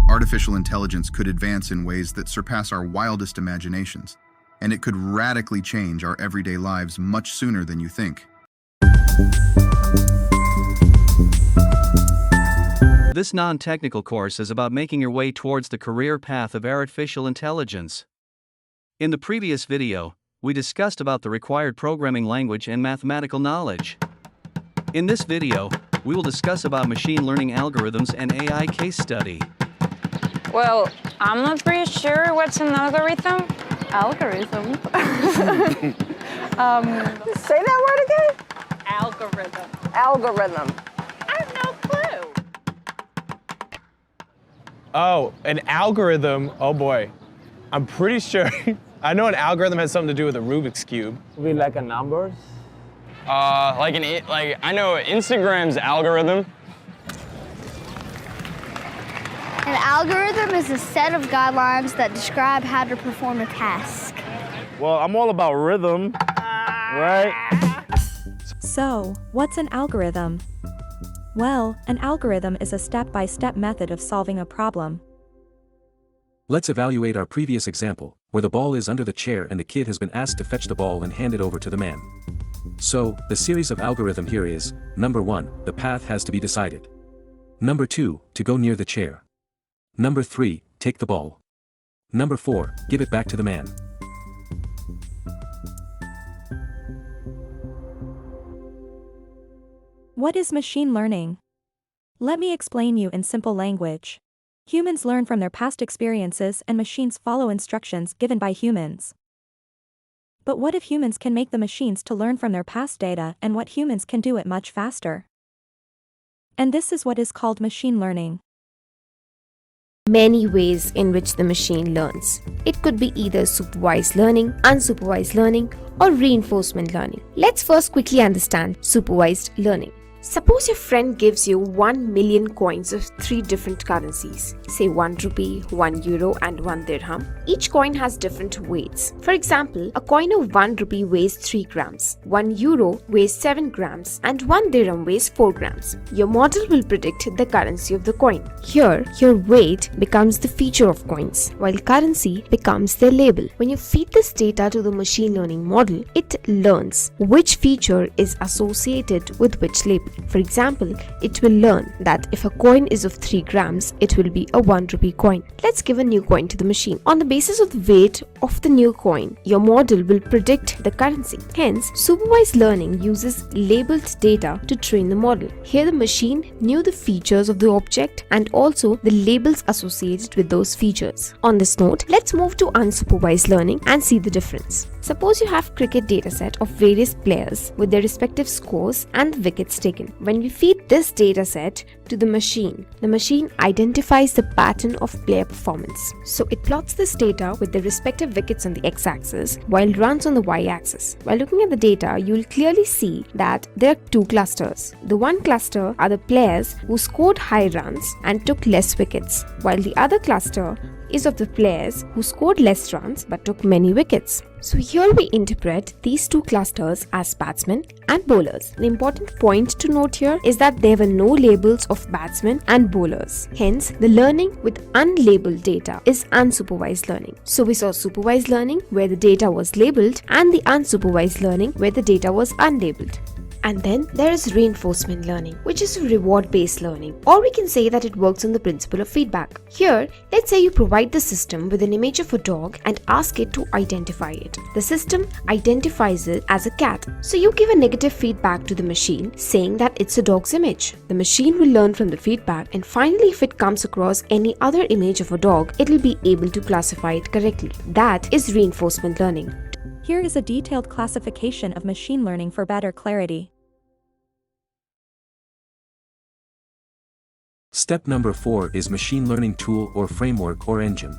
Artificial intelligence could advance in ways that surpass our wildest imaginations, and it could radically change our everyday lives much sooner than you think. This non-technical course is about making your way towards the career path of artificial intelligence. In the previous video, we discussed about the required programming language and mathematical knowledge. In this video, we will discuss about machine learning algorithms and AI case study. Well, I'm not pretty sure what's an algorithm. Algorithm? Say that word again? Algorithm. Algorithm. I have no clue. Oh, an algorithm. Oh boy. I'm pretty sure. I know an algorithm has something to do with a Rubik's Cube. We like a numbers? Like I know Instagram's algorithm. An algorithm is a set of guidelines that describe how to perform a task. Well, I'm all about rhythm, right? So, what's an algorithm? Well, an algorithm is a step-by-step method of solving a problem. Let's evaluate our previous example, where the ball is under the chair and the kid has been asked to fetch the ball and hand it over to the man. So, the series of algorithm here is, number 1, the path has to be decided. Number 2, to go near the chair. Number 3, take the ball. Number 4, give it back to the man. What is machine learning? Let me explain you in simple language. Humans learn from their past experiences and machines follow instructions given by humans. But what if humans can make the machines to learn from their past data and what humans can do it much faster? And this is what is called machine learning. Many ways in which the machine learns. It could be either supervised learning, unsupervised learning, or reinforcement learning. Let's first quickly understand supervised learning. Suppose your friend gives you 1 million coins of 3 different currencies, say 1 rupee, 1 euro and 1 dirham. Each coin has different weights. For example, a coin of 1 rupee weighs 3 grams, 1 euro weighs 7 grams and 1 dirham weighs 4 grams. Your model will predict the currency of the coin. Here, your weight becomes the feature of coins, while currency becomes their label. When you feed this data to the machine learning model, it learns which feature is associated with which label. For example, it will learn that if a coin is of 3 grams, it will be a 1 rupee coin. Let's give a new coin to the machine. On the basis of the weight of the new coin, your model will predict the currency. Hence, supervised learning uses labeled data to train the model. Here the machine knew the features of the object and also the labels associated with those features. On this note, let's move to unsupervised learning and see the difference. Suppose you have cricket dataset of various players with their respective scores and wickets taken. When we feed this dataset to the machine identifies the pattern of player performance. So it plots this data with the respective wickets on the x-axis while runs on the y-axis. While looking at the data, you will clearly see that there are 2 clusters. The one cluster are the players who scored high runs and took less wickets, while the other cluster is of the players who scored less runs but took many wickets. So here we interpret these 2 clusters as batsmen and bowlers. The important point to note here is that there were no labels of batsmen and bowlers. Hence, the learning with unlabeled data is unsupervised learning. So we saw supervised learning where the data was labeled and the unsupervised learning where the data was unlabeled. And then there is reinforcement learning, which is reward-based learning, or we can say that it works on the principle of feedback. Here, let's say you provide the system with an image of a dog and ask it to identify it. The system identifies it as a cat. So you give a negative feedback to the machine saying that it's a dog's image. The machine will learn from the feedback, and finally if it comes across any other image of a dog, it will be able to classify it correctly. That is reinforcement learning. Here is a detailed classification of machine learning for better clarity. Step number 4 is machine learning tool or framework or engine.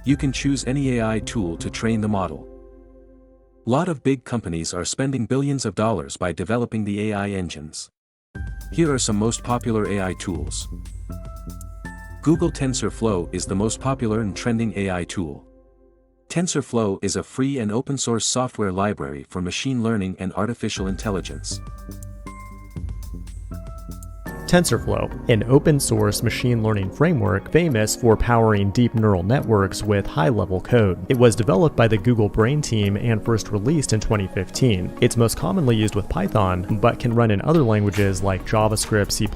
You can choose any AI tool to train the model. Lot of big companies are spending billions of dollars by developing the AI engines. Here are some most popular AI tools. Google TensorFlow is the most popular and trending AI tool. TensorFlow is a free and open source software library for machine learning and artificial intelligence. TensorFlow, an open-source machine learning framework famous for powering deep neural networks with high-level code. It was developed by the Google Brain team and first released in 2015. It's most commonly used with Python, but can run in other languages like JavaScript, C++,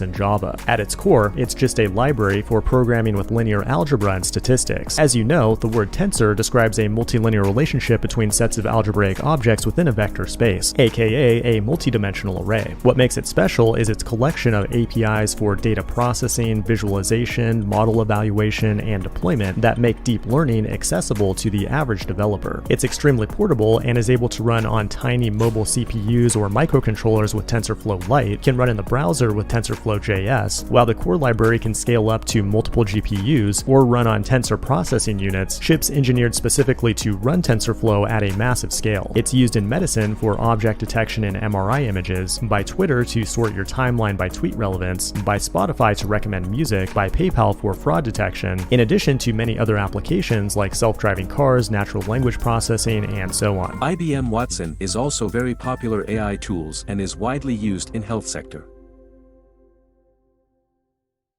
and Java. At its core, it's just a library for programming with linear algebra and statistics. As you know, the word tensor describes a multilinear relationship between sets of algebraic objects within a vector space, aka a multidimensional array. What makes it special is its collection of APIs for data processing, visualization, model evaluation, and deployment that make deep learning accessible to the average developer. It's extremely portable and is able to run on tiny mobile CPUs or microcontrollers with TensorFlow Lite, can run in the browser with TensorFlow JS, while the core library can scale up to multiple GPUs or run on tensor processing units, chips engineered specifically to run TensorFlow at a massive scale. It's used in medicine for object detection in MRI images, by Twitter to sort your timeline by tweet relevance, by Spotify to recommend music, by PayPal for fraud detection, in addition to many other applications like self-driving cars, natural language processing, and so on. IBM Watson is also very popular AI tools and is widely used in health sector.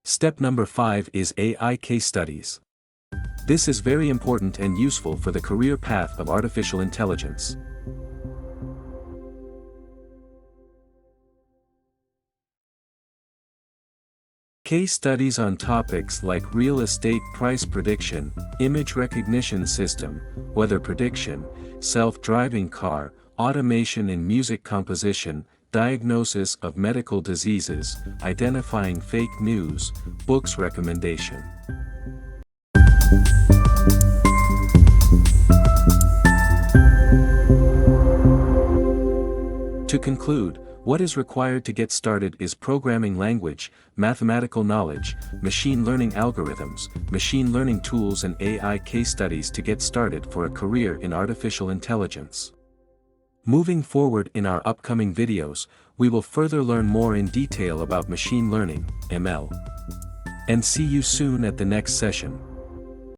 Step number 5 is AI case studies. This is very important and useful for the career path of artificial intelligence. Case studies on topics like real estate price prediction, image recognition system, weather prediction, self-driving car, automation in music composition, diagnosis of medical diseases, identifying fake news, books recommendation. To conclude, what is required to get started is programming language, mathematical knowledge, machine learning algorithms, machine learning tools, and AI case studies to get started for a career in artificial intelligence. Moving forward in our upcoming videos, we will further learn more in detail about machine learning, ML. And see you soon at the next session.